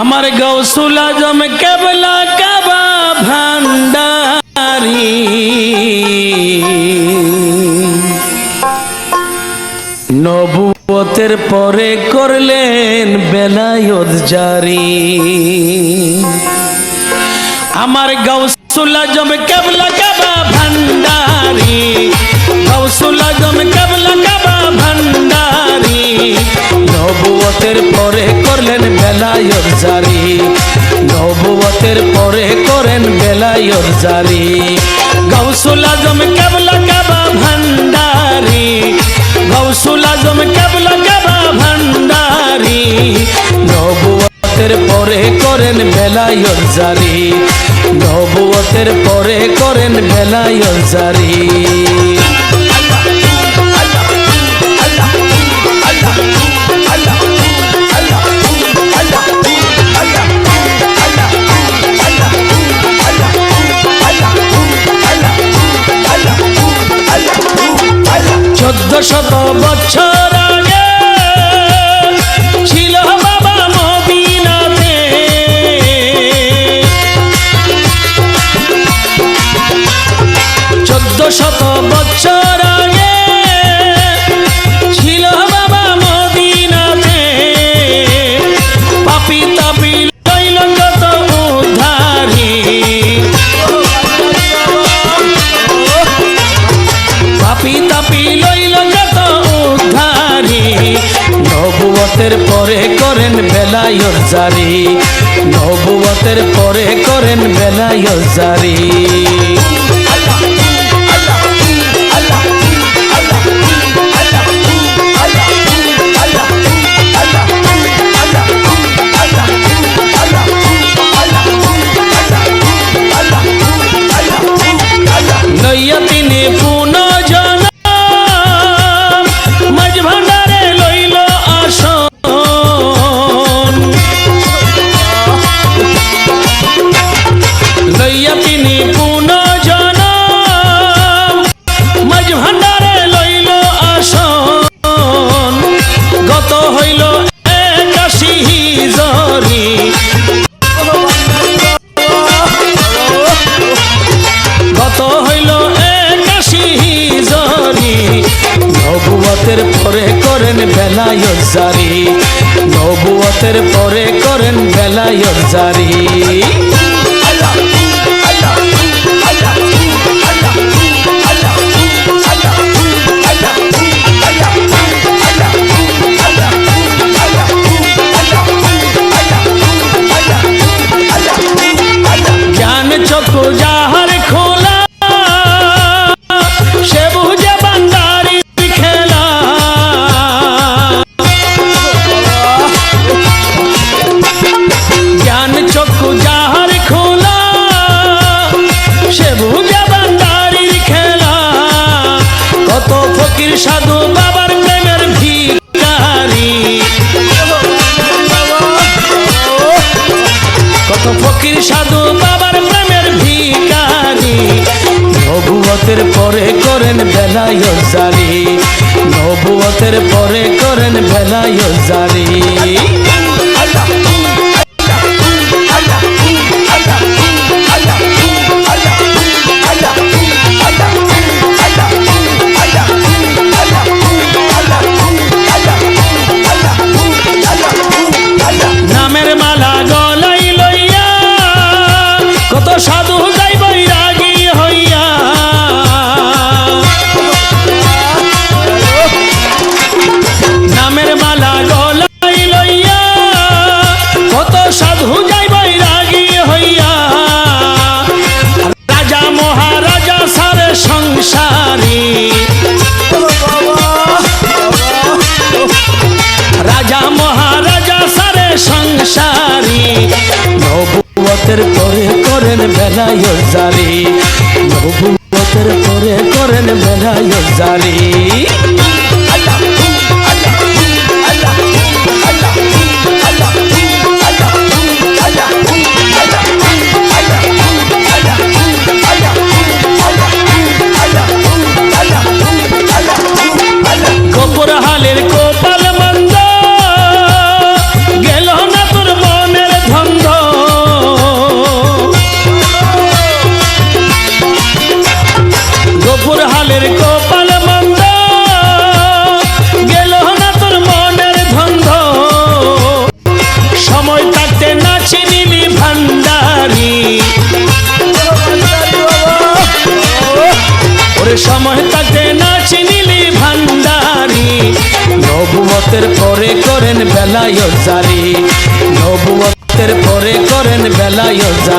আমার গৌসুল আজম কেবলা কাবা ভান্ডারি নবুয়তের পরে করলেন বেলায়েত জারি। আমার গৌসুল আজম কেবলা কাবা ভান্ডারি, গৌসুল আজম কেবলা কাবা ভান্ডারি নবুয়তের পরে করলেন বেলায়েত জারি, নবুয়তের পরে করেন বেলায়েত জারি। গৌসুল আজম কেবলা কাবা ভান্ডারি, গৌসুল আজম কেবলা কাবা ভান্ডারি নবুয়তের পরে করেন বেলায়েত জারি, নবুয়তের পরে করেন বেলায়েত জারি। শত বছর আগে ছিল বাবা মদিনাতে, 1400 বছর আগে ছিল বাবা মদিনাতে। পাপি তাপি লইল যত উদ্ধারি, পাপি তাপি লইল যত উদ্ধারি নবুয়তের পরে করেন বেলায়েত জারি, নবুয়তের পরে করেন বেলায়েত জারি। লইয়া তিনি পুনর্জন্ম মাঝ ভান্ডারে লইল আসন, লইয়া তিনি পুনর্জন্ম মাঝ ভান্ডারে লইল আসন। গত হইল 81 হিজরি, গত হইল 81 হিজরি নবুয়তের পরে করেন বেলায়েত জারি, নবুয়তের পরে করেন বেলায়েত জারি। জ্ঞান চক্ষু যাহার খোলা সে বুঝে বান্দারি খেলা, জ্ঞান চক্ষু যাহার খোলা সে বুঝে বান্দারির খেলা। কত ফকির সাধু বাবার প্রেমের ভিখারি, কত ফকির সাধু বাবার প্রেমের ভিখারি নবুয়তের পরে করেন বেলায়েত জারি, নবুয়তের পরে করেন বেলায়েত জারি। নামের মালা গলাই লইয়া কত সাধু যাই বৈরাগী হইয়া, নামের মালা গলাই লইয়া কত সাধু যাই বৈরাগী হইয়া। রাজা মহারাজা সারে সংসারী, রাজা মহারাজা সারে সংসারী নবুয়তের পরে করেন বেলায়েত জারি, নবুয়তের পরে করেন বেলায়েত জারি। গোপর হালের কোপাল মন্দ গেল না তোর মনের নবুয়তের পরে করেন বেলায়েত জারি, নবুয়তের পরে করেন বেলায়েত জারি।